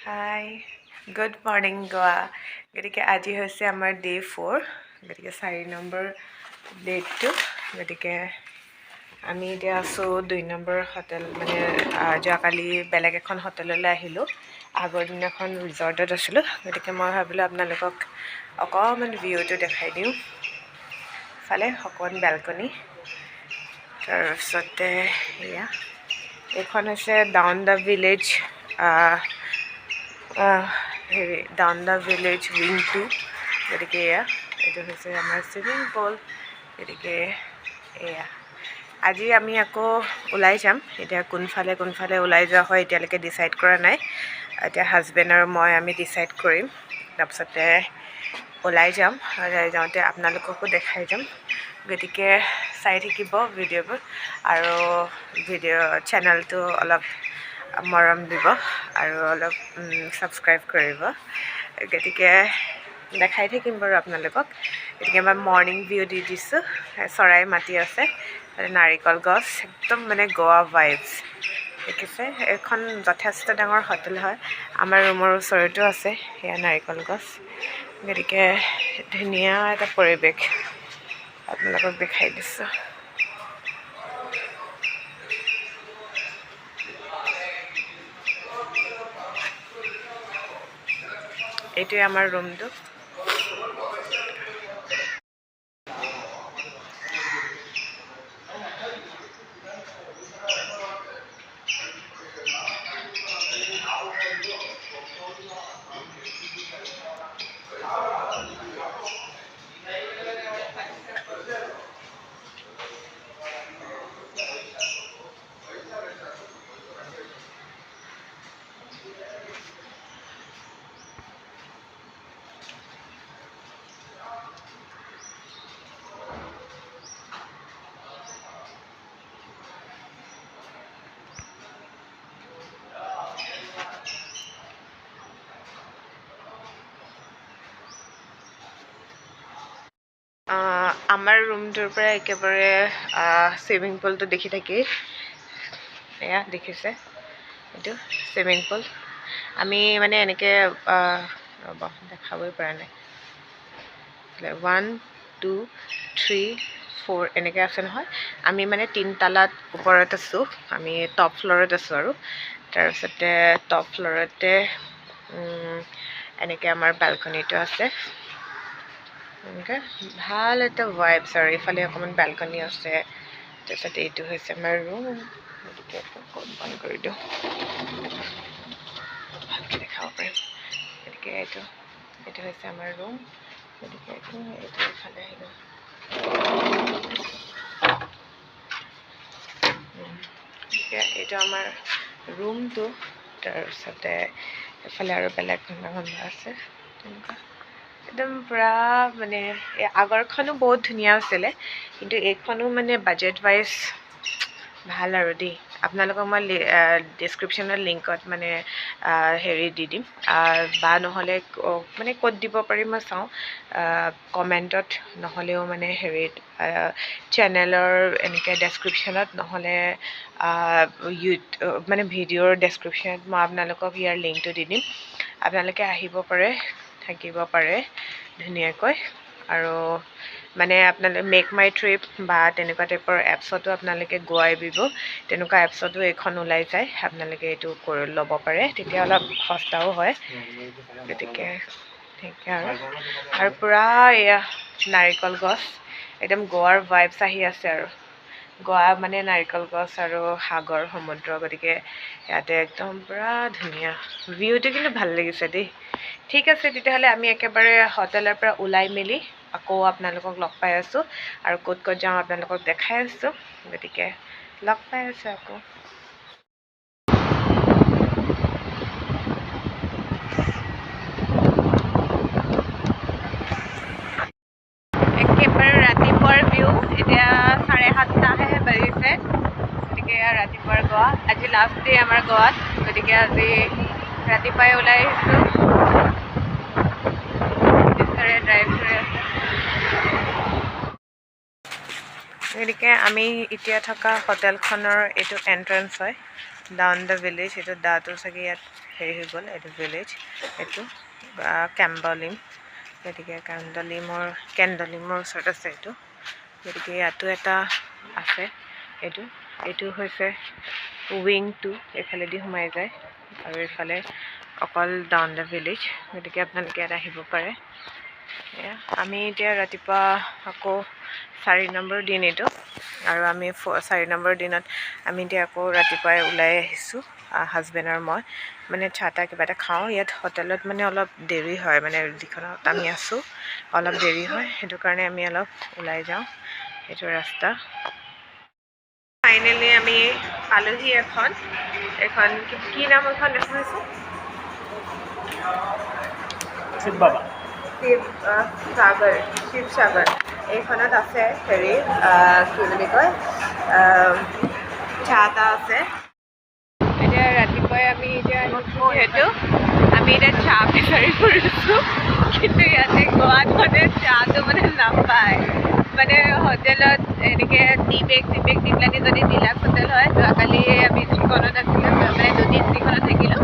Hi good morning গোৱা গতিকে আজি হৈছে আমাৰ ডে 4 গতিকে 4 নম্বৰ ডেটটো গতিকে আমি এতিয়া আছোঁ 2 নম্বৰ হোটেল মানে যোৱাকালি বেলেগ এখন হোটেললৈ আহিলোঁ আগৰ দিনাখন ৰিজৰ্টত আছিলোঁ গতিকে মই ভাবিলোঁ আপোনালোকক অকণমান ভিউটো দেখাই দিওঁ ফালে অকণমান বেলকনি তাৰপিছতে এয়া এইখন হৈছে ডাউন দ্য ভিলেজ হেৰি ডাউন দ্য ভিলেজ উইং 2 গতিকে এয়া এইটো হৈছে আমাৰ চুইমিং পুল গতিকে এয়া আজি আমি আকৌ ওলাই যাম এতিয়া কোনফালে ওলাই যোৱা হয় এতিয়ালৈকে ডিচাইড কৰা নাই এতিয়া হাজবেণ্ড আৰু মই আমি ডিচাইড কৰিম তাৰপিছতে ওলাই যাওঁতে আপোনালোককো দেখাই যাম গতিকে চাই থাকিব ভিডিঅ'বোৰ আৰু চেনেলটো অলপ মৰম দিব আৰু অলপ ছাবস্ক্ৰাইব কৰিব গতিকে দেখাই থাকিম বাৰু আপোনালোকক গতিকে মই মৰ্ণিং ভিউ দি দিছোঁ চৰাই মাতি আছে নাৰিকল গছ একদম মানে গোৱা ভাইবছ দেখিছে এইখন যথেষ্ট ডাঙৰ হোটেল হয় আমাৰ ৰুমৰ ওচৰতো আছে সেয়া নাৰিকল গছ গতিকে ধুনীয়া এটা পৰিৱেশ আপোনালোকক দেখাই দিছোঁ এইটোৱে আমাৰ ৰুমটো আমাৰ ৰুমটোৰ পৰা একেবাৰে চুইমিং পুলটো দেখি থাকি এয়া দেখিছে এইটো চুইমিং পুল আমি মানে এনেকৈ ৰ'ব দেখাবই পৰা নাই 1 2 3 4 এনেকৈ আছে নহয় আমি মানে 3 তালাত ওপৰত আছোঁ আমি টপ ফ্ল'ৰত আছোঁ আৰু তাৰপিছতে টপ ফ্ল'ৰতে এনেকৈ আমাৰ বেলকনিটো আছে এনেকৈ ভাল এটা ভাইবছ আৰু এইফালে অকণমান বেলকনি আছে তাৰপিছতে এইটো হৈছে আমাৰ ৰুম গতিকে বন্ধ কৰি দিওঁ ভালকৈ দেখাব পাৰিম গতিকে এইটো হৈছে আমাৰ ৰুম গতিকে এইটো এইফালে আহিলোঁ গতিকে এইটো আমাৰ ৰুমটো তাৰপিছতে এইফালে আৰু বেলেগ ধৰণৰ আছে তেনেকুৱা একদম পূৰা মানে আগৰখনো বহুত ধুনীয়া আছিলে কিন্তু এইখনো মানে বাজেট ৱাইজ ভাল আৰু দেই আপোনালোকক মই ডেছক্ৰিপশ্যনৰ লিংকত মানে হেৰি দি দিম বা নহ'লে মানে ক'ত দিব পাৰিম মই চাওঁ কমেণ্টত নহ'লেও মানে হেৰিত চেনেলৰ এনেকৈ ডেছক্ৰিপশ্যনত নহ'লে মানে ভিডিঅ'ৰ ডেছক্ৰিপশ্যনত মই আপোনালোকক ইয়াৰ লিংকটো দি দিম আপোনালোকে আহিব পাৰে থাকিব পাৰে ধুনীয়াকৈ আৰু মানে আপোনালোকে মেক মাই ট্ৰিপ বা তেনেকুৱা টাইপৰ এপছতো আপোনালোকে গোৱাই দিব তেনেকুৱা এপছতো এইখন ওলাই যায় আপোনালোকে এইটো ল'ব পাৰে তেতিয়া অলপ সস্তাও হয় গতিকে ঠিকে আৰু পূৰা এয়া নাৰিকল গছ একদম গোৱাৰ ভাইবছ আহি আছে আৰু গোৱা মানে নাৰিকল গছ আৰু সাগৰ সমুদ্ৰ গতিকে ইয়াতে একদম পূৰা ধুনীয়া ভিউটো কিন্তু ভাল লাগিছে দেই ঠিক আছে তেতিয়াহ'লে আমি একেবাৰে হোটেলৰ পৰা ওলাই মেলি আকৌ আপোনালোকক লগ পাই আছোঁ আৰু ক'ত যাওঁ আপোনালোকক দেখাই আছোঁ গতিকে লগ পাই আছোঁ আকৌ একেবাৰে ৰাতিপুৱাৰ ভিউ এতিয়া 7:30হে বাজিছে গতিকে ৰাতিপুৱাৰ গোৱা আজি লাষ্ট ডে আমাৰ গোৱাত গতিকে আজি ৰাতিপুৱাই ওলাই আহিছোঁ ড্ৰাইভ কৰি আছে গতিকে আমি এতিয়া থকা হোটেলখনৰ এইটো এণ্ট্ৰেঞ্চ হয় ডাউন দ্য ভিলেজ এইটো দাটো চাগে ইয়াত হেৰি হৈ গ'ল এইটো ভিলেজ এইটো কেম্বলিম গতিকে কেণ্ডলিমৰ ওচৰত আছে এইটো গতিকে ইয়াতো এটা আছে এইটো হৈছে উইং 2 এইফালেদি সোমাই যায় আৰু এইফালে অকল ডাউন দ্য ভিলেজ গতিকে আপোনালোকে ইয়াত আহিব পাৰে আমি এতিয়া ৰাতিপুৱা আকৌ 4 নম্বৰ দিন এইটো আৰু আমি 4 নম্বৰ দিনত আমি এতিয়া আকৌ ৰাতিপুৱাই ওলাই আহিছোঁ হাজবেণ্ড আৰু মই মানে চাহ কিবা এটা খাওঁ ইয়াত হোটেলত মানে অলপ দেৰি হয় মানে যিখনত আমি আছোঁ অলপ দেৰি হয় সেইটো কাৰণে আমি অলপ ওলাই যাওঁ এইটো ৰাস্তা ফাইনেলি আমি পালোহি এখন কি নাম এখন দেখাইছোঁ শিৱসাগৰ এইখনত আছে হেৰি কি বুলি কয় চাহ এটা আছে এতিয়া ৰাতিপুৱাই আমি এতিয়া যিহেতু আমি এতিয়া চাহ বিচাৰি ফুৰিছোঁ কিন্তু ইয়াতে গোৱাত মানে চাহটো মানে নাপায় মানে হোটেলত এনেকৈ টি বেগ দি পেলাই যদি ডিলাক্স হোটেল হয় যোৱাকালি আমি যিখনত আছিলোঁ মানে দুদিন যিখনত থাকিলোঁ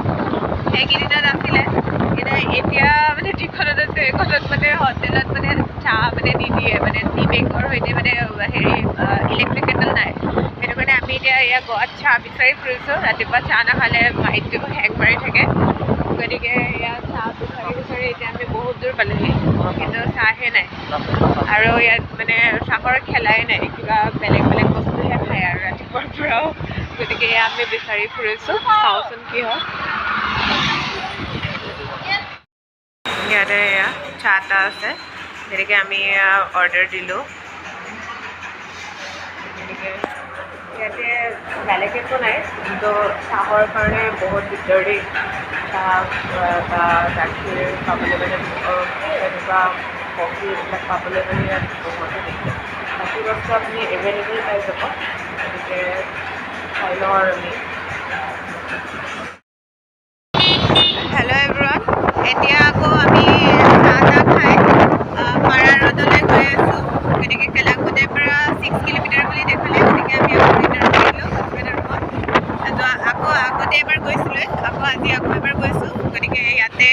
সেইকেইদিনত আছিলে কিন্তু এতিয়া মানে যিখনত আছে সেইখনত মানে হোটেলত মানে চাহ মানে নিদিয়ে মানে টি বেগৰ সৈতে মানে হেৰি ইলেক্ট্ৰিক কেটল নাই সেইটো কাৰণে আমি এতিয়া ইয়াত গোৱাত চাহ বিচাৰি ফুৰিছোঁ ৰাতিপুৱা চাহ নাখালে মাইণ্ডটো হেং মাৰি থাকে গতিকে ইয়াত চাহ বিচাৰি এতিয়া আমি বহুত দূৰ পালোহি কিন্তু চাহে নাই আৰু ইয়াত মানে চাহৰ খেলাই নাই কিবা বেলেগ বস্তুহে খায় আৰু ৰাতিপুৱাৰ পৰাও গতিকে এয়া আমি বিচাৰি ফুৰিছোঁ চাওঁচোন কি হয় ইয়াতে এয়া চাহ এটা আছে গতিকে আমি অৰ্ডাৰ দিলোঁ গতিকে ইয়াতে বেলেগ একো নাই কিন্তু চাহৰ কাৰণে বহুত দিগদাৰী চাহ বা গাখীৰ পাবলৈ মানে এনেকুৱা কফি এইবিলাক পাবলৈ মানে ইয়াত বহুতে দিগদাৰ বাকী বস্তু আপুনি এভেইলেবল পাই যাব গতিকে খাই লওঁ আৰু আমি হেল্ল' এভৰিৱান এতিয়া আকৌ আমি চাহ খাই পাৰা ৰোডলৈ গৈ আছোঁ গতিকে কেলাংগুটিৰ পৰা 6 কিলোমিটাৰ বুলি দেখালে গতিকে আমি আকৌ ৰিটাৰ্ণ কৰিলোঁ হাজবেণ্ড আৰু মই আকৌ আগতে এবাৰ গৈছিলোঁ আকৌ আজি এবাৰ গৈছোঁ গতিকে ইয়াতে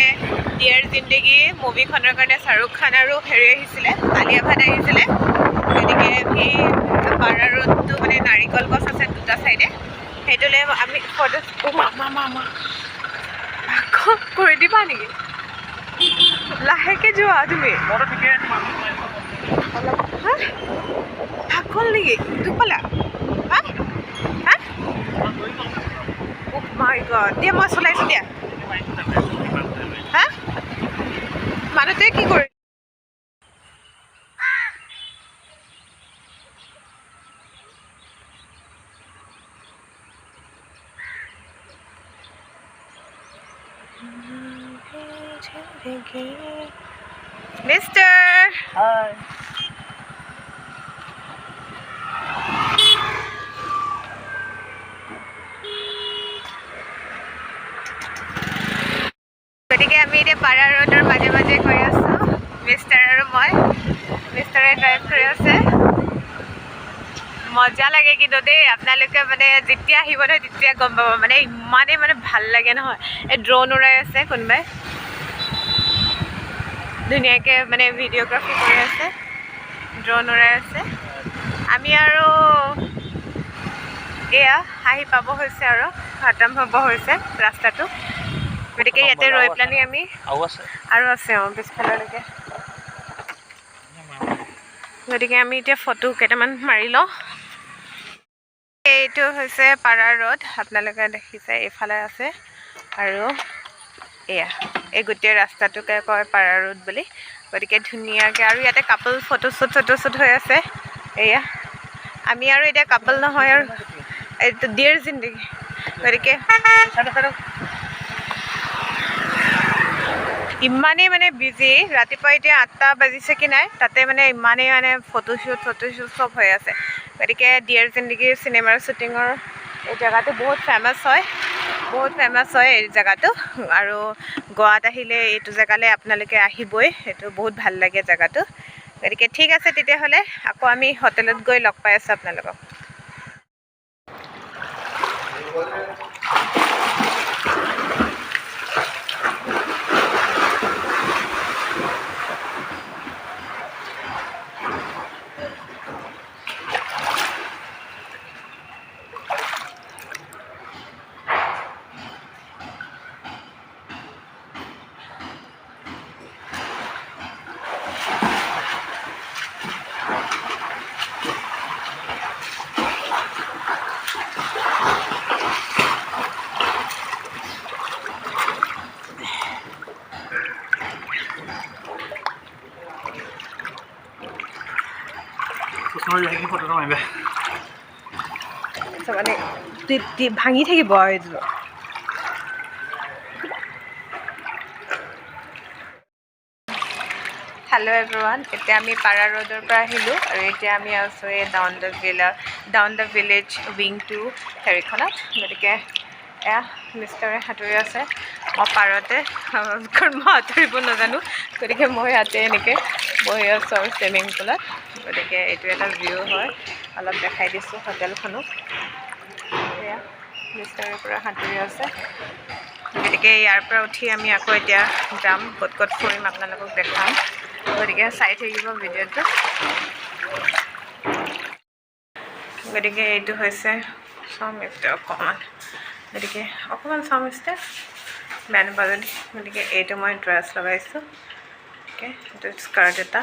ডিয়াৰ জিন্দগী মুভিখনৰ কাৰণে শ্বাহৰুখ খান আৰু হেৰি আহিছিলে আলিয়া ভাট আহিছিলে গতিকে সেই পাৰা ৰোডটো মানে নাৰিকল গছ আছে দুটা চাইডে সেইটোলৈ আমি ফটো মামা কৰি দিবা নেকি লাহেকে যোৱা তুমি ভাগল নেকি দুখ পালা মাই গড দিয়া মই চলাইছোঁ দিয়া মানুহটোৱে কি কৰি Mister! Hi. গতিকে আমি এতিয়া পাৰা ৰোডৰ মাজে গৈ আছোঁ মিষ্টাৰ আৰু মই মিষ্টাৰে ড্ৰাইভ কৰি আছে মজা লাগে কিন্তু দেই আপোনালোকে মানে যেতিয়া আহিব নহয় তেতিয়া গম পাব মানে ইমানেই মানে ভাল লাগে নহয় এই ড্ৰোন উৰাই আছে কোনোবাই ধুনীয়াকৈ মানে ভিডিঅ'গ্ৰাফি কৰি আছে ড্ৰোন উৰাই আছে আমি আৰু এয়া আহি পাব হৈছে আৰু খতম হ'ব হৈছে ৰাস্তাটো গতিকে ইয়াতে ৰৈ পেলাই আমি আৰু আছে পিছফাললৈকে গতিকে আমি এতিয়া ফটো কেইটামান মাৰি লওঁ এইটো হৈছে পাৰা ৰোড আপোনালোকে দেখিছে এইফালে আছে আৰু এয়া এই গোটেই ৰাস্তাটোকে কয় পাৰা ৰোড বুলি গতিকে ধুনীয়াকৈ আৰু ইয়াতে কাপল ফটোশ্বুট হৈ আছে এয়া আমি আৰু এতিয়া কাপল নহয় আৰু এইটো ডিয়াৰ জিন্দগী গতিকে ইমানেই মানে বিজি ৰাতিপুৱা এতিয়া 8টা বাজিছে কি নাই তাতে মানে ইমানেই মানে ফটোশ্বুট চব হৈ আছে গতিকে ডিয়াৰ জিন্দগীৰ চিনেমাৰ শ্বুটিঙৰ এই জেগাটো বহুত ফেমাছ হয় এই জেগাটো আৰু গোৱাত আহিলে এইটো জেগালৈ আপোনালোকে আহিবই সেইটো বহুত ভাল লাগে জেগাটো গতিকে ঠিক আছে তেতিয়াহ'লে আকৌ আমি হোটেলত গৈ লগ পাই আছোঁ আপোনালোকক মানে ভাঙি থাকিব আৰু এইটো হেল্ল' এভৰিৱান এতিয়া আমি পাৰা ৰোডৰ পৰা আহিলোঁ আৰু এতিয়া আমি আছোঁ এই down the village wing to হেৰিখনত গতিকে এয়া মিষ্টাৰে সাঁতুৰি আছে মই পাৰতে কাৰণ মই সাঁতুৰিব নাজানো গতিকে মই ইয়াতে এনেকৈ বহি আছোঁ আৰু চুইমিং পুলত গতিকে এইটো এটা ভিউ হয় অলপ দেখাই দিছোঁ হোটেলখনো এয়া মিষ্টাৰে পৰা সাঁতুৰি আছে গতিকে ইয়াৰ পৰা উঠি আমি আকৌ এতিয়া যাম ক'ত ক'ত ফুৰিম আপোনালোকক দেখাম গতিকে চাই থাকিব ভিডিঅ'টো গতিকে এইটো হৈছে চামিষ্টাৰ অকণমান গতিকে অকণমান চামিষ্টাৰ বেয়া নাপাব যদি গতিকে এইটো মই ড্ৰেছ লগাইছোঁ অ'কে এইটো স্কাৰ্ট এটা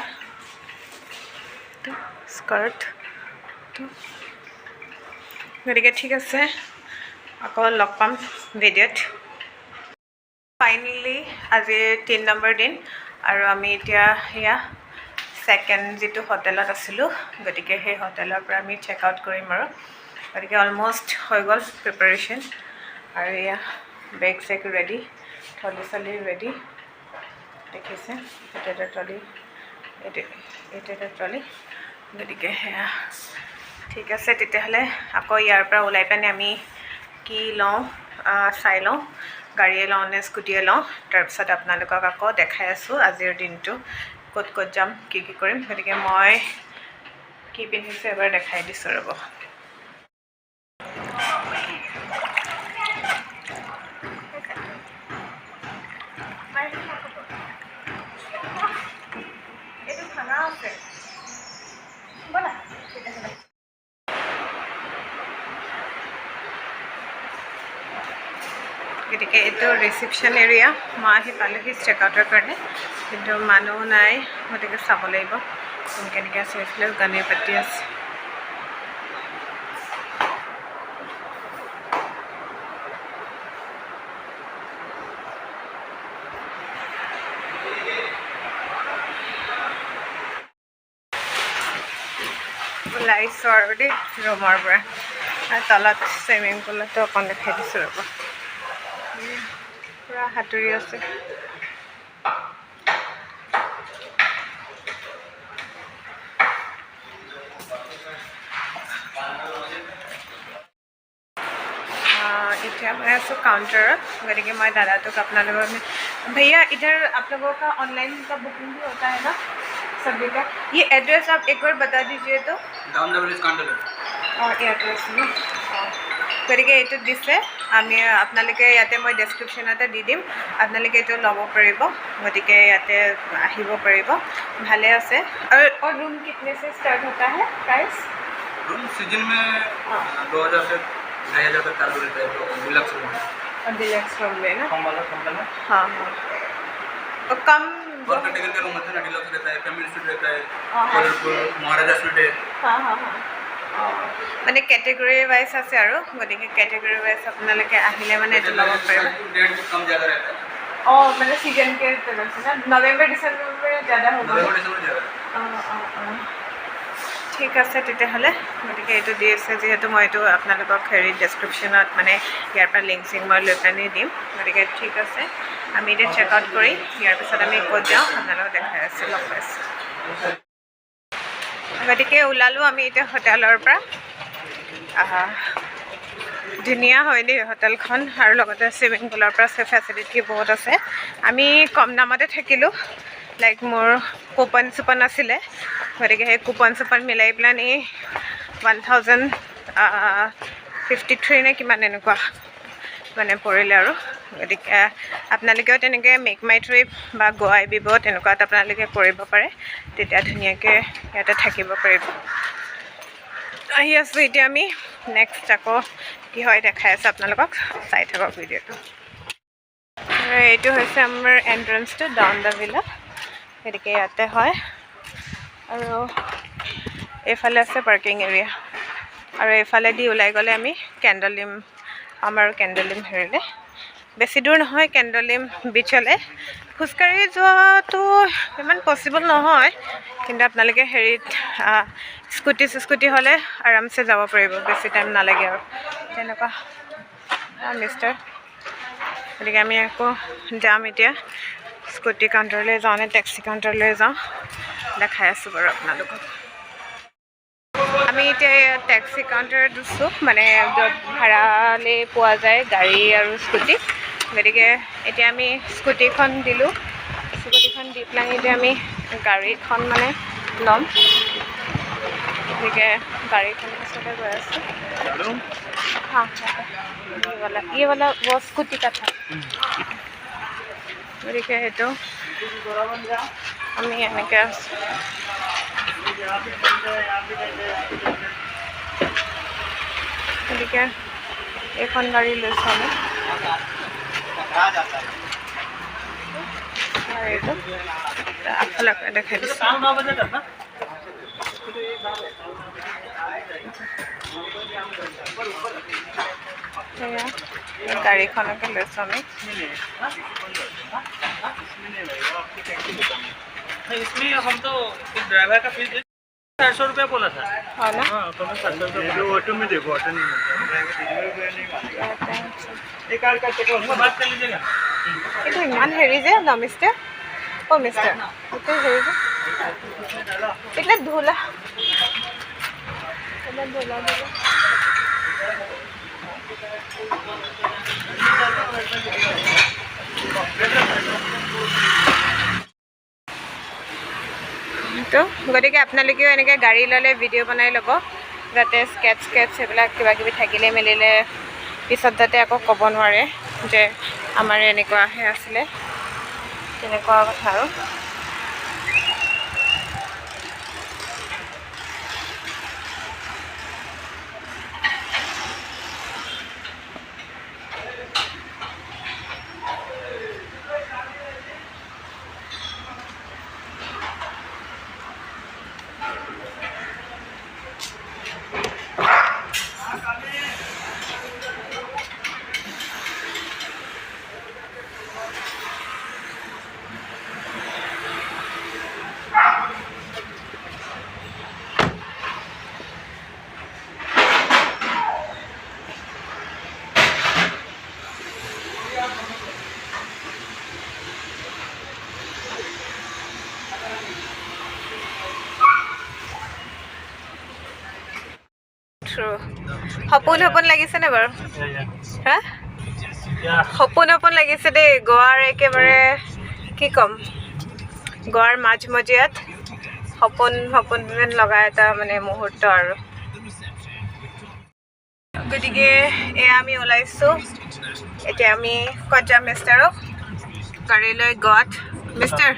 গতিকে ঠিক আছে আকৌ লগ পাম ভিডিঅ'ত ফাইনেলি আজি 3 নম্বৰ দিন আৰু আমি এতিয়া সেয়া ছেকেণ্ড যিটো হোটেলত আছিলোঁ গতিকে সেই হোটেলৰ পৰা আমি চেক আউট কৰিম আৰু গতিকে অলম'ষ্ট হৈ গ'ল প্ৰিপাৰেশ্যন আৰু এয়া বেগ চেগ ৰেডি ট্ৰলি চলি ৰেডি দেখিছে এইটো এটা ট্ৰলি এইটো এটা ট্ৰলি গতিকে সেয়া ঠিক আছে তেতিয়াহ'লে আকৌ ইয়াৰ পৰা ওলাই পিনে আমি কি লওঁ চাই লওঁ গাড়ীয়ে লওঁ নে স্কুটিয়ে লওঁ তাৰপিছত আপোনালোকক আকৌ দেখাই আছোঁ আজিৰ দিনটো ক'ত ক'ত যাম কি কি কৰিম গতিকে মই কি পিন্ধিছোঁ এবাৰ দেখাই দিছোঁ ৰ'ব এইটো খানা আছে ব'লা গতিকে এইটো ৰিচিপশ্যন এৰিয়া মই আহি পালোহি চেক আউটৰ কাৰণে কিন্তু মানুহ নাই গতিকে চাব লাগিব কেনেকৈ আছে এইফালেও গানে পাতি আছে ওলাইছোঁ আৰু দেই ৰুমৰ পৰা আৰু তলত চুইমিং পুলতো অকণ দেখাই দিছোঁ ৰ'ব পুৰা সাঁতুৰি আছে এতিয়া मैं आसो काउंटरत गति मैं दादा तो अपना लोगों में भैया इधर आप लोगों का ऑनलाइन का बुकिंग भी होता है ना सभी का ये एड्रेस आप एक बार बता दीजिए तो डाउन द विलेज काउंटर और एड्रेस में गति এইটো দিছে আমি আপোনালোকে ইয়াতে মই ডেছক্ৰিপশ্যনতে দি দিম আপোনালোকে এইটো ল'ব পাৰিব গতিকে ইয়াতে আহিব পাৰিব ভালে আছে और रूम कितने से स्टार्ट होता है प्राइस रूम सीजन में 2000 से 2000 तक चालू रहता है तो डिलक्स रूम और डिलक्स रूम में ना कम वाला हाँ हाँ और कम और कैटेगरी का रूम है ना डिलक्स रहता है फैमिली सूट रहता है कलरफुल महाराजा सूट है हाँ हाँ हाँ মানে কেটেগৰী वाइज আছে আৰু গতিকে কেটেগৰী वाइज আপোনালোকে আহিলে মানে এইটো ল'ব পাৰিব रेट कम ज़्यादा रहता है মানে सीजन के तरफ से ना नवेम्बर दिसम्बर में ज़्यादा होगा नवंबर दिसंबर ज़्यादा ঠিক আছে তেতিয়াহ'লে গতিকে এইটো দি আছে যিহেতু মই এইটো আপোনালোকক হেৰি ডেছক্ৰিপশ্যনত মানে ইয়াৰ পৰা লিংক চিংক মই লৈ পেলাই দিম গতিকে ঠিক আছে আমি এতিয়া চেক আউট কৰি ইয়াৰ পিছত আমি ক'ত যাওঁ আপোনালোকক দেখাই আছোঁ লগ পাইছোঁ গতিকে ওলালোঁ আমি এতিয়া হোটেলৰ পৰা ধুনীয়া হয় দেই হোটেলখন আৰু লগতে চুইমিং পুলৰ পৰা ফেচিলিটি বহুত আছে আমি কম দামতে থাকিলোঁ লাইক মোৰ কুপন চুপন আছিলে গতিকে সেই কুপন চুপন মিলাই পেলাই 1053 নে কিমান এনেকুৱা মানে পৰিলে আৰু গতিকে আপোনালোকেও তেনেকৈ মেক মাই ট্ৰিপ বা গোৱাই বিব তেনেকুৱাত আপোনালোকে কৰিব পাৰে তেতিয়া ধুনীয়াকৈ ইয়াতে থাকিব পাৰিব আহি আছোঁ এতিয়া আমি নেক্সট আকৌ কি হয় দেখাই আছোঁ আপোনালোকক চাই থাকক ভিডিঅ'টো এইটো হৈছে আমাৰ এণ্ট্ৰেঞ্চটো ডাউন দ্য ভিলা গতিকে ইয়াতে হয় আৰু এইফালে আছে পাৰ্কিং এৰিয়া আৰু এইফালেদি ওলাই গ'লে আমি কেণ্ডলিম আমাৰ কেণ্ডলিম হেৰিলে বেছি দূৰ নহয় কেণ্ডলিম বিচলৈ খোজকাঢ়ি যোৱাটো ইমান পচিবল নহয় কিন্তু আপোনালোকে হেৰিত স্কুটি হ'লে আৰামছে যাব পাৰিব বেছি টাইম নালাগে আৰু তেনেকুৱা মিষ্টাৰ গতিকে আমি আকৌ যাম এতিয়া স্কুটি কাউণ্টাৰলৈ যাওঁ নে টেক্সি কাউণ্টাৰলৈ যাওঁ দেখাই আছোঁ বাৰু আপোনালোকক আমি এতিয়া টেক্সি কাউণ্টাৰত দিছোঁ মানে য'ত ভাড়ালৈ পোৱা যায় গাড়ী আৰু স্কুটি গতিকে এতিয়া আমি স্কুটিখন দিলোঁ স্কুটিখন দি পেলাই এতিয়া আমি গাড়ীখন মানে ল'ম গতিকে গাড়ীখনৰ ওচৰতে গৈ আছোঁ हाँ ये वाला वो स्कूटी का था গতিকে সেইটো আমি এনেকৈ আছোঁ গতিকে এইখন গাড়ী লৈছোঁ আমি এইটো আগফালে দেখাই দিছোঁ গাড়ীখনকে লৈছোঁ আমি इसमें हम तो ड्राइवर का फीस 400 रुपया बोला था हाँ ना तो मैं 400 रुपया ऑटो में देखो ऑटो नहीं एक कार का टिकट बात कर लीजिएगा এইটো ইমান হেৰি যে ন মিষ্টাৰ অ' মিষ্টাৰ এইটো হেৰি যে এইবিলাক ধূলা তো গতিকে আপোনালোকেও এনেকৈ গাড়ী ল'লে ভিডিঅ' বনাই ল'ব যাতে স্কেটছ সেইবিলাক কিবা কিবি থাকিলে মেলিলে পিছত যাতে আকৌ ক'ব নোৱাৰে যে আমাৰ এনেকুৱাহে আছিলে তেনেকুৱা কথা আৰু সপোন লাগিছেনে বাৰু হা সপোন লাগিছে দেই গোৱাৰ একেবাৰে কি ক'ম গোৱাৰ মাজমজিয়াত সপোন যেন লগা এটা মানে মুহূৰ্ত আৰু গতিকে এয়া আমি ওলাইছোঁ এতিয়া আমি ক'ত যাম মিষ্টাৰক গাড়ী লৈ গোৱাত মিষ্টাৰ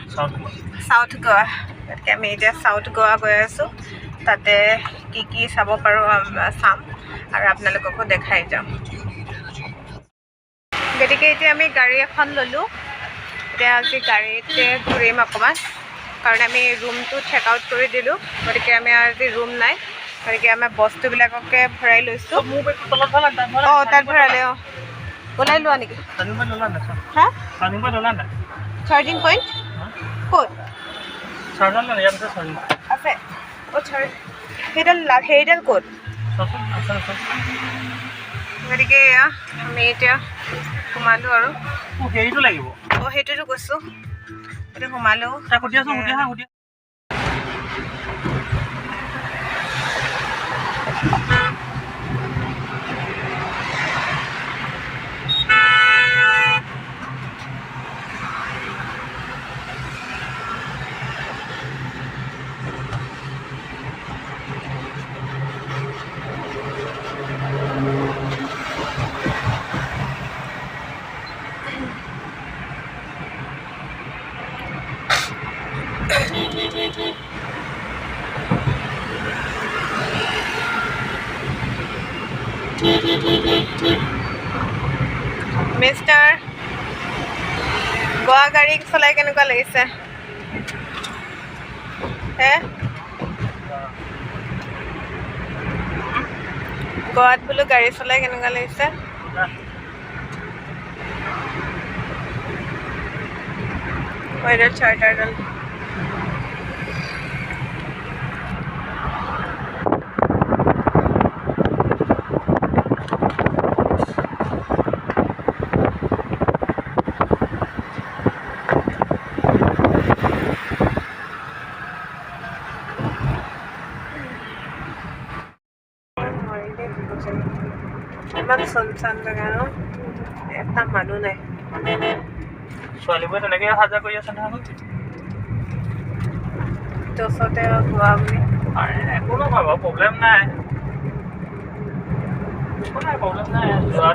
চাউথ গোৱা গতিকে আমি এতিয়া চাউথ গোৱা গৈ আছোঁ তাতে কি চাব পাৰোঁ চাম আৰু আপোনালোককো দেখাই যাম গতিকে এতিয়া আমি গাড়ী এখন ল'লোঁ এতিয়া আজি গাড়ীতে ঘূৰিম অকণমান কাৰণ আমি ৰুমটো চেক আউট কৰি দিলোঁ গতিকে আমি আজি ৰুম নাই গতিকে আমাৰ বস্তুবিলাককে ভৰাই লৈছোঁ অঁ তাত ভৰালে অঁ ওলাই লোৱা নেকি হা চাৰ্জিং পইণ্ট ক'ত আছে অঁ সেইডাল ক'ত গতিকে এয়া আমি এতিয়া সোমালোঁ আৰু হেৰিটো লাগিব অঁ সেইটোতো কৈছোঁ সেইটো সোমালোঁ মিষ্টাৰ গোৱা গাড়ী চলাই কেনেকুৱা লাগিছে হে গোৱাত বোলো গাড়ী চলাই কেনেকুৱা লাগিছে ওয়েদাৰ চাৰ্টাৰডাল ইমান চনচান জেগা ন এটা মানুহ নাই ছোৱালীবোৰে তেনেকৈ অহা যোৱা কৰি আছে নহয় ওচৰতে গোৱা বুলি একো নহয় বাৰু প্ৰব্লেম নাই একো নাই প্ৰব্লেম নাই যোৱা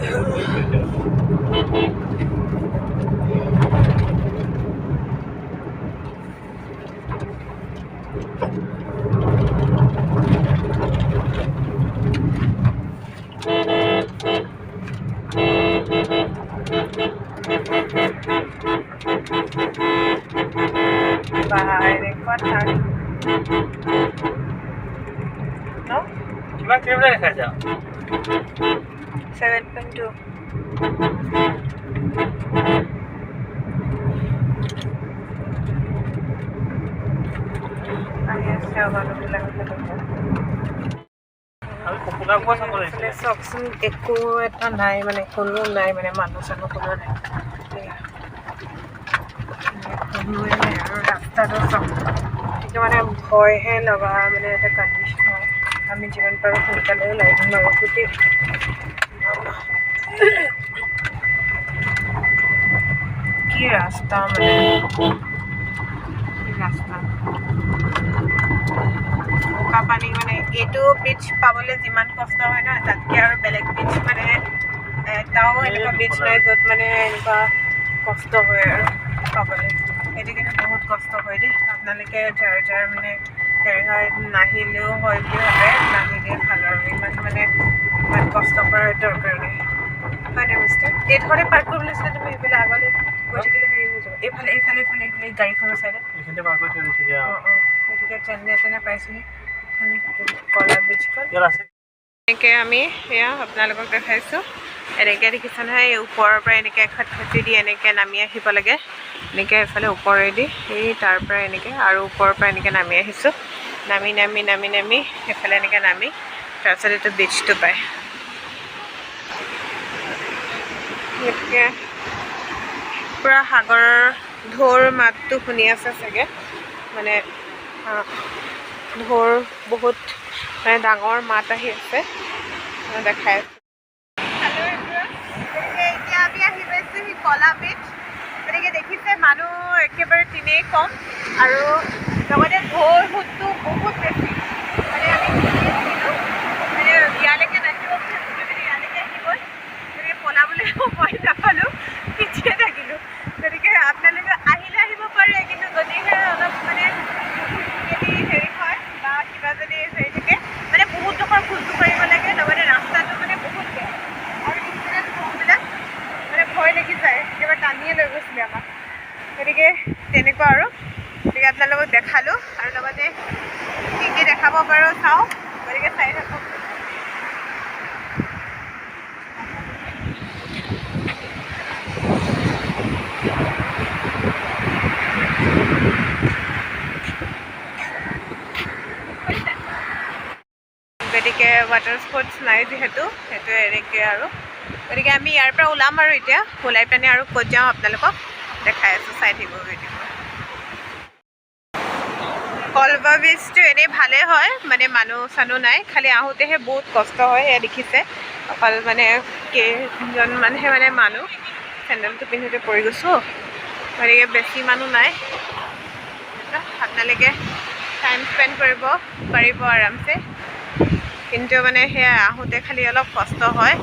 No? কিমান কিলোমিটাৰ দেখাইছা 7.2 চকচোন একো এটা নাই মানে কোনো নাই মানে মানুহ চানুহ কোনো নাই কোনোৱে নাই আৰু ৰাস্তাটো চব সেইটো মানে ভয়হে লগা মানে এটা কণ্ডিশ্যন হয় আমি যিমান পাৰোঁ সোনকালে ওলাই দিম আৰু গোটেই কি ৰাস্তা মানে ৰাস্তা বোকা পানী মানে এইটো ব্ৰিজ পাবলৈ যিমান কষ্ট হয় নহয় তাতকৈ আৰু বেলেগ ব্ৰিজ মানে এটাও এনেকুৱা ব্ৰিজ নাই য'ত মানে এনেকুৱা কষ্ট হয় আৰু পাবলৈ সেইটো কিন্তু বহুত কষ্ট হয় দেই আপোনালোকে যাৰ মানে হেৰি হয় নাহিলেও হয় বুলি ভাবে নাহিলে ভাল আৰু ইমান মানে ইমান কষ্ট কৰাৰ দৰকাৰ নাই হয় নাই মিষ্টাৰ এইডোখৰতে পাৰ্ক কৰিব লাগিছিলে তুমি সেইফালে আগলৈ গৈ থাকিলে হেৰি হৈ যাব এইফালে এইফালে এইফালে এইফালে গাড়ীখনৰ চাইডে গতিকে যেনে পাইছোঁহি কলা ব্ৰিজখন এনেকৈ আমি সেয়া আপোনালোকক দেখাইছোঁ এনেকৈ দেখিছে নহয় এই ওপৰৰ পৰা এনেকৈ এখন খেঁচি দি এনেকৈ নামি আহিব লাগে এনেকৈ এইফালে ওপৰেদি সেই তাৰ পৰা এনেকৈ আৰু ওপৰৰ পৰা এনেকৈ নামি আহিছোঁ নামি নামি নামি নামি সেইফালে এনেকৈ নামি তাৰপিছত এইটো ব্ৰিজটো পায় গতিকে পূৰা সাগৰৰ ঢৌৰ মাতটো শুনি আছে চাগে মানে ঢৌৰ বহুত মানে ডাঙৰ মাত আহি আছে দেখাই আছোঁ এতিয়া আমি আহি পাইছোঁ সেই কলা ব্ৰিজ গতিকে দেখিছে মানুহ একেবাৰে তিনেই কম আৰু লগতে ঢৌৰ সোঁতটো বহুত বেছি মানে আমি মানে ইয়ালৈকে নাহিব বুলি ইয়ালৈকে আহি গ'ল গতিকে পলাবলৈ মই নাপালোঁ পিছিয়ে থাকিলোঁ গতিকে আপোনালোকে আহিলে আহিব পাৰে কিন্তু যদিহে অলপ মানে হেৰি হয় বা কিবা যদি হেৰি থাকে মানে বহুত ডোখৰ খোজটো কৰিব লাগে লগতে ৰাস্তাটো মানে বহুত বেয়া আৰু ইঞ্চিডেণ্ট ঢৌবিলাক মানে ভয় লাগি যায় একেবাৰে টানিয়ে লৈ গৈছিলে আমাক গতিকে তেনেকুৱা আৰু গতিকে আপোনালোকক দেখালোঁ আৰু লগতে কি কি দেখাব পাৰোঁ চাওঁ গতিকে চাই থাকক গতিকে ৱাটাৰ স্পৰ্টছ নাই যিহেতু সেইটো এনেকৈ আৰু গতিকে আমি ইয়াৰ পৰা ওলাম আৰু এতিয়া ওলাই পেলাই আৰু ক'ত যাওঁ আপোনালোকক দেখাই আছোঁ চাই থাকিব ভিডিঅ' কলবা ব্ৰিজটো এনেই ভালেই হয় মানে মানুহ চানুহ নাই খালি আহোঁতেহে বহুত কষ্ট হয় সেয়া দেখিছে অকল মানে কেইজনমানহে মানে মানুহ চেণ্ডেলটো পিন্ধোতে পৰি গৈছোঁ গতিকে বেছি মানুহ নাই আপোনালোকে টাইম স্পেণ্ড কৰিব পাৰিব আৰামছে কিন্তু মানে সেয়া আহোঁতে খালি অলপ কষ্ট হয়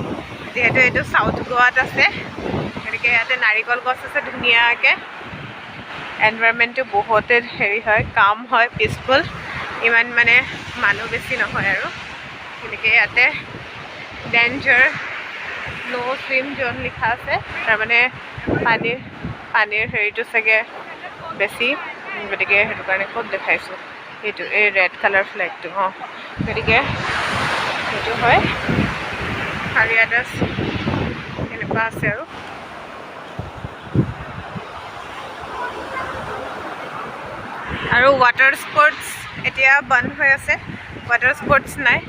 যিহেতু এইটো চাউথ গোৱাত আছে গতিকে গতিকে ইয়াতে নাৰিকল গছ আছে ধুনীয়াকৈ। এনভাইৰনমেণ্টটো বহুতে হেৰি হয়, কাম হয়, পিচফুল, ইমান মানে মানুহ বেছি নহয় আৰু। গতিকে ইয়াতে ডেঞ্জাৰ ন' ছুইম জ'ন লিখা আছে, তাৰমানে পানীৰ হেৰিটো চাগে বেছি, গতিকে সেইটো কাৰণে ক'ত দেখাইছোঁ সেইটো এই ৰেড কালাৰ ফ্লেগটো। অঁ, গতিকে সেইটো হয়। আৰু ইয়াত এনেকুৱা আছে আৰু ৱাটাৰ স্পৰ্টছ এতিয়া বন্ধ হৈ আছে, ৱাটাৰ স্পৰ্টছ নাই।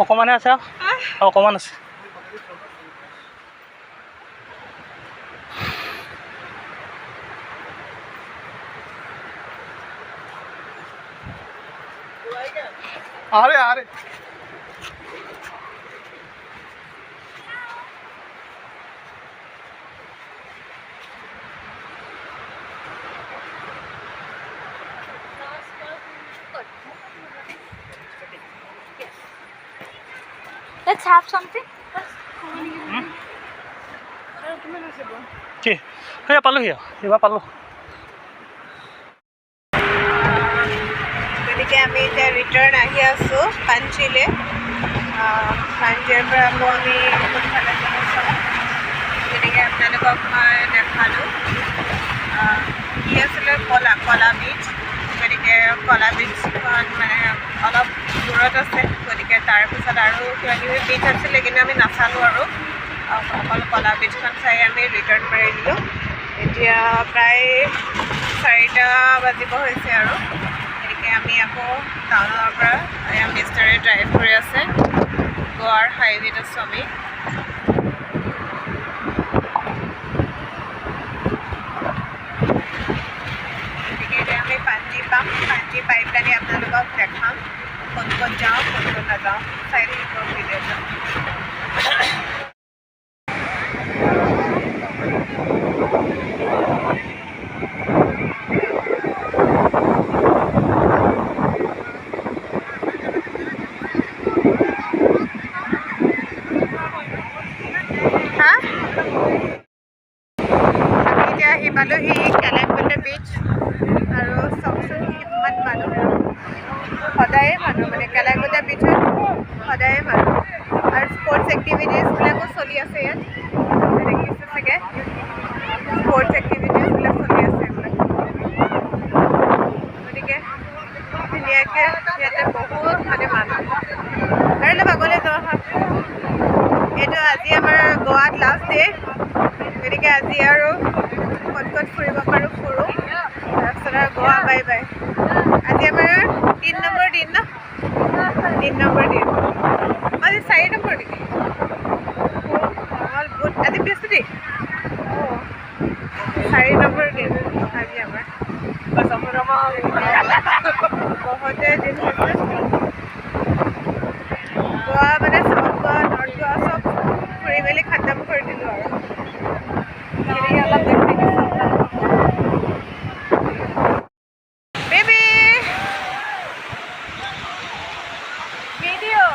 অকণমানে আছে আৰু অকণমান আছে। আৰে আৰে Let's have something. কি সেয়া পালোহি আৰু এইবাৰ পালোঁ। গতিকে আমি এতিয়া ৰিটাৰ্ণ আহি আছোঁ পাঞ্জিলৈ। পাঞ্জিৰ পৰা আকৌ আমি কোনফালে যাব চাওঁ। গতিকে আপোনালোকক মই দেখালোঁ কি আছিলে কলা বীচ। গতিকে কলা বীচখন মানে অলপ দূৰত আছে, গতিকে তাৰপিছত আৰু কিবাকিবি বীচ আছিলে কিন্তু আমি নাচালোঁ আৰু অকল কলা বীচখন চাই আমি ৰিটাৰ্ণ মাৰি দিলোঁ। এতিয়া প্ৰায় 4টা বাজিব হৈছে আৰু। গতিকে আমি আকৌ টাউনৰ পৰা মিষ্টাৰে ড্ৰাইভ কৰি আছে, গোৱাৰ হাইৱেত আছোঁ আমি। গতিকে এতিয়া আমি পাঞ্জি পাম, পাঞ্জি পাই পেলাই আপোনালোকক দেখাম ক'ত ক'ত যাওঁ ক'ত ক'ত নাযাওঁ, চাই থাকিব ভিডিঅ'টো। পালোহি কেলেংগুটি বীচ আৰু চাওকচোন কিমান মানুহ, সদায়ে মানুহ মানে কেলেংগুটি বীচত সদায়ে মানুহ। আৰু স্পৰ্টছ এক্টিভিটিজবিলাকো চলি আছে ইয়াত, দেখিছে চাগে স্পৰ্টছ এক্টিভিটিজবিলাক চলি আছে এইবিলাক। গতিকে ধুনীয়াকৈ ইয়াতে বহুত মানে মানুহ। আৰু অলপ আগলৈ যোৱা হয়, এইটো আজি আমাৰ গোৱাত লাষ্ট ডে। গতিকে আজি আৰু ক'ত ক'ত ফুৰিব পাৰোঁ ফুৰোঁ, তাৰপিছত আৰু গোৱা বাই বাই। আজি আমাৰ 3 নম্বৰ দিন ন, 3 নম্বৰ দিন। আজি 4 নম্বৰ নেকি? আজি বৃহস্পতি। অঁ, 4 নম্বৰ দিন আজি আমাৰ। বহুতে দিন হৈছে গোৱা, মানে চাউথ গোৱা, নৰ্থ গোৱা চব ফুৰি মেলি খতম কৰি দিলোঁ আৰু। গতিকে অলপ বেবী ভিডিঅ'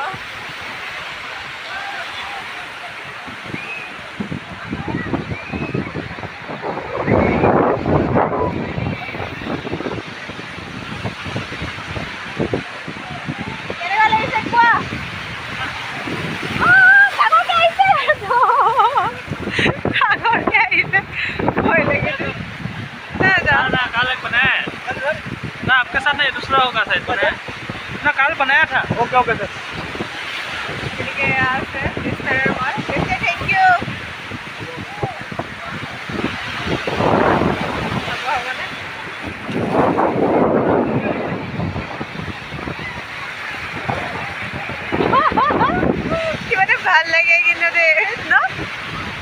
কেনেকুৱা লাগিছে কোৱা? ডাঙৰকৈ আহিছে, ভয় লাগিছে। ना कल एक बनाया है ना आपके साथ नहीं, दूसरा होगा शायद बनाया ना, कल बनाया था। Okay okay sir. গতিকে এয়া আছে মিষ্টাৰ মই বেছি থেংক ইউ। হ'বনে? কিবা এটা ভাল লাগে কিন্তু দেই ন,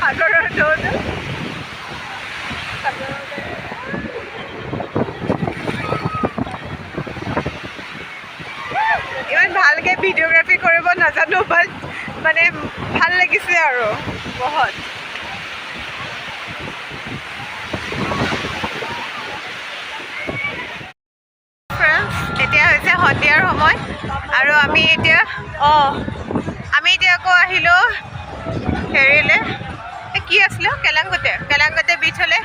সাগৰৰ ঢৌটো ফটোগ্ৰাফি কৰিব নাজানো বাট মানে ভাল লাগিছে আৰু বহুত ফ্ৰেণ্ডছ এতিয়া হৈছে সন্ধিয়াৰ সময় আৰু আমি এতিয়া আকৌ আহিলোঁ হেৰিলৈ কি আছিলে কেলাংগতে বিচলৈ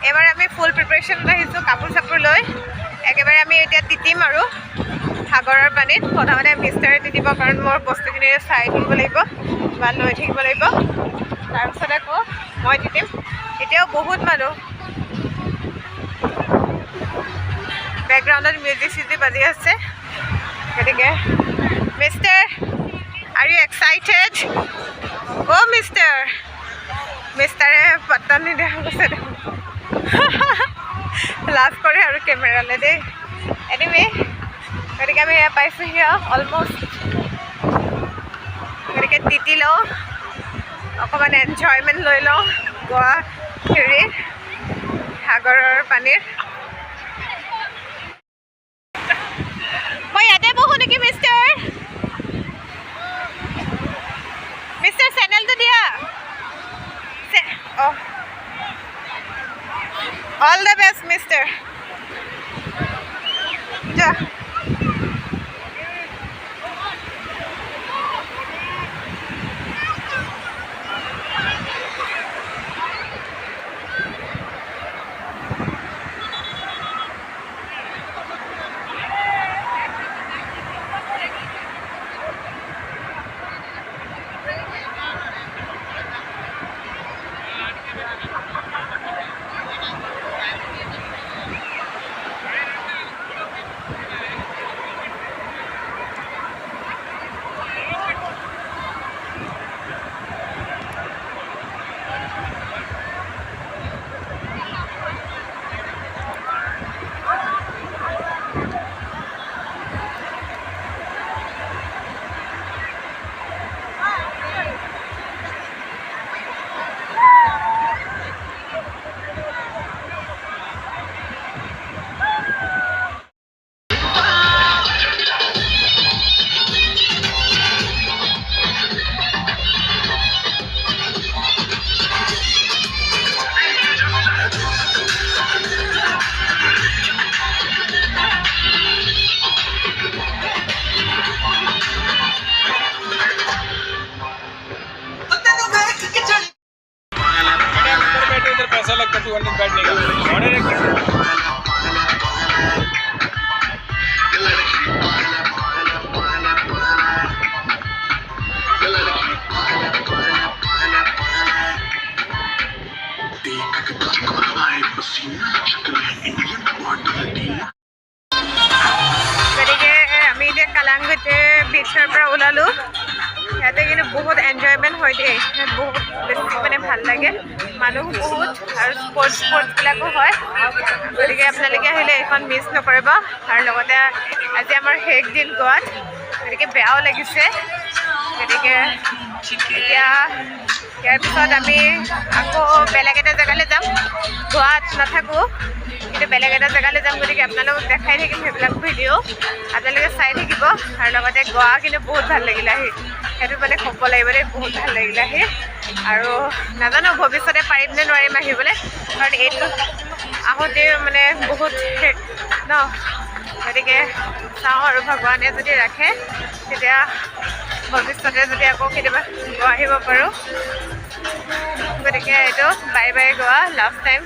এইবাৰ আমি ফুল প্ৰিপাৰেশ্যনত আহিছোঁ কাপোৰ চাপোৰ লৈ একেবাৰে আমি এতিয়া তিতিম আৰু সাগৰৰ পানীত প্ৰথমতে মিষ্টাৰে তিতিব কাৰণ মোৰ বস্তুখিনি চাই থাকিব লাগিব বা লৈ থাকিব লাগিব তাৰপিছত আকৌ মই তিতিম এতিয়াও বহুত মানুহ বেকগ্ৰাউণ্ডত মিউজিক চিউজিক বাজি আছে গতিকে মিষ্টাৰ আৰ ইউ এক্সাইটেড মিষ্টাৰে পাত্তা নিদিয়া গৈছে দেখোন লাভ কৰে আৰু কেমেৰালৈ দেই এনিৱে গতিকে আমি এয়া পাইছোঁহি অলমষ্ট গতিকে তিতি লওঁ অকণমান এনজয়মেণ্ট লৈ লওঁ গোৱা হেৰি সাগৰৰ পানীৰ মই ইয়াতে বহোঁ নেকি মিষ্টাৰ চেনেলটো দিয়া অল দ্য বেষ্ট মিষ্টাৰ যা पैसा लगता 200 बैठने का ऑर्डर एक গতিকে আমি এতিয়া কালাংগুটে বিচৰ পৰা ওলালোঁ ইয়াতে কিন্তু বহুত এনজয়মেণ্ট হয় দেই বহুত বেছি মানে ভাল লাগে মানুহো বহুত আৰু স্পৰ্টছবিলাকো হয় গতিকে আপোনালোকে আহিলে এইখন মিছ নকৰিব আৰু লগতে আজি আমাৰ শেষ দিন গোৱাত গতিকে বেয়াও লাগিছে গতিকে এতিয়া ইয়াৰ পিছত আমি আকৌ বেলেগ এটা জেগালৈ যাম গোৱাত নাথাকোঁ কিন্তু বেলেগ এটা জেগালৈ যাম গতিকে আপোনালোকক দেখাই থাকিম সেইবিলাক ভিডিঅ' আপোনালোকে চাই থাকিব আৰু লগতে গোৱা কিন্তু বহুত ভাল লাগিলে আহি সেইটো মানে ক'ব লাগিব দেই বহুত ভাল লাগিলে আহি আৰু নাজানো ভৱিষ্যতে পাৰিম নে নোৱাৰিম আহিবলৈ কাৰণ এইটো আহোঁতে মানে বহুত ন গতিকে চাওঁ আৰু ভগৱানে যদি ৰাখে তেতিয়া ভৱিষ্যতে যদি আকৌ কেতিয়াবা গোৱা আহিব পাৰোঁ গতিকে এইটো বাই বাই গোৱা লাষ্ট টাইম